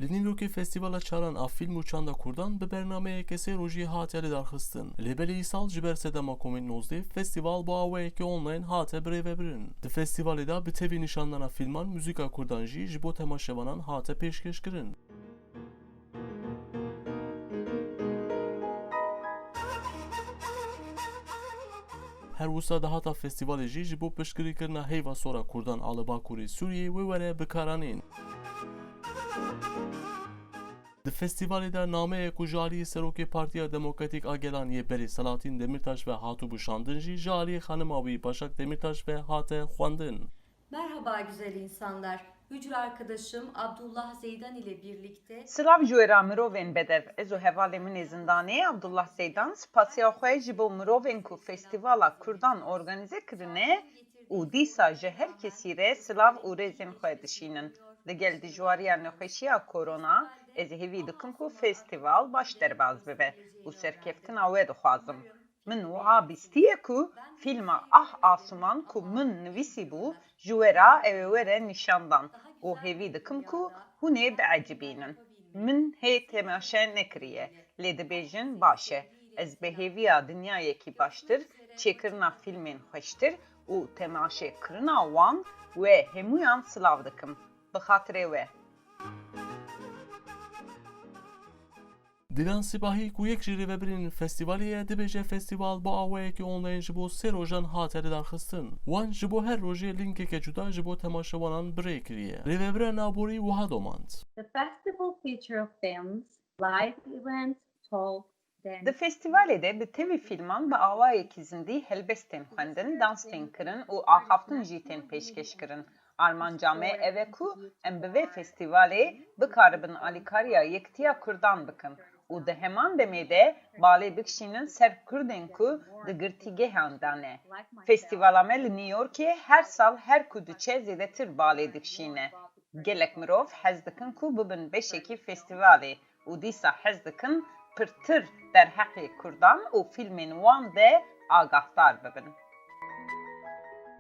Li Nîvyorkê Festîvala Çaran a Fîlm û Çanda Kurdan bi bernameyeke sê rojî hatiye lêdarxistin. Lê belê sal ji ber sedema Covid-19 festîval bi awayekî online hate birêvebirin. Di festîvalê da bi tevî nîşandana fîlman muzîka Kurdan jî ji bo temaşevanan hate pêşkêşkirin. Her wisa dahata festîvalê jî ji bo piştgirîkirina heyva sora Kurdan a li Bakurê Sûriyê wê were bikaranîn. Di festîvalê de nameyek û ji aliyê Serokê Partiya Demokratîk a Gelaniyê Berê Selahattin Demirtaş ve hatû bişandin jî ji aliyê xanima wî Başak Demirtaş ve hate xwendin. Merhaba güzel insanlar. Hücre arkadaşım Abdullah Zeydan ile birlikte Silav ji wêra mirovên bedev, ez û hevalê min ê zindanê Abdullah Zeydan spasiya xwe ji bo mirovên ku Festîvala Kurdan organize kirine û dîsa ji her kesî re silav û rêzên xwe dişînin. Digel dijwariya nexweşiya korona, ez ê hêvî dikim ku festîval baş derbas bibe û serkeftina wê dixwazim. Min wiha bîstiye ku fîlma Ah Asuman ku min nivîsîbû ji wêra ew ê were nîşandan û hêvî dikim ku hûn ê biecibînin. Min hê temaşe nekiriye, lê dibêjin baş e. Ez bi hêviya dinyayekî baştir, çêkirina fîlmên xweştir û temaşekirina wan wê hemûyan silav dikim. Bi xatirê we. Dilan Sipahî ku yek ji rêveberên festîvalê ye dibêje festîval bi awayekî online ji bo sê rojan hate lêdarxistin. Wan ji bo her rojê linkeke cuda ji bo temaşevanan birê kiriye. Rêvebera naborî wiha domand. The festival features films, live events, talks, Di dance. festîvalê de bi tevî fîlman bi awayekî zindî helbestên xwendin, dans tên kirin û axaftin jî tên pêşkêşkirin. Armanca me ev e ku em bi vê festîvalê bikaribin alîkariya Yekitiya Kurdan bikin û di heman demê de balê bikişînin ser Kurdên ku di girtîgehan de ne. Festîvala me li New Yorkê her sal her ku diçe zêdetir balê dikişîne. Gelek mirov hez dikin ku bibin beşekî festîvalê û dîsa hez dikin pirtir derheqê Kurdan û fîlmên wan de agahdar bibin.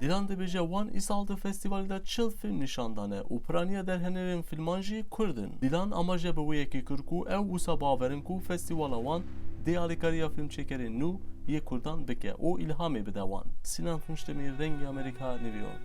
Dilan dibêje wan îsal di festîvalê de çil fîlm nîşandane û piraniya derhenerên fîlman jî Kurdin. Dilan amaje bi wê yekê kir ku ew wisa bawerin ku festîvala wan dê alîkariya fîlmçekerên nû yê Kurdan bike û îlhamê bide wan. Sinan Tunçdemîr, Rengî Amerîka, New York.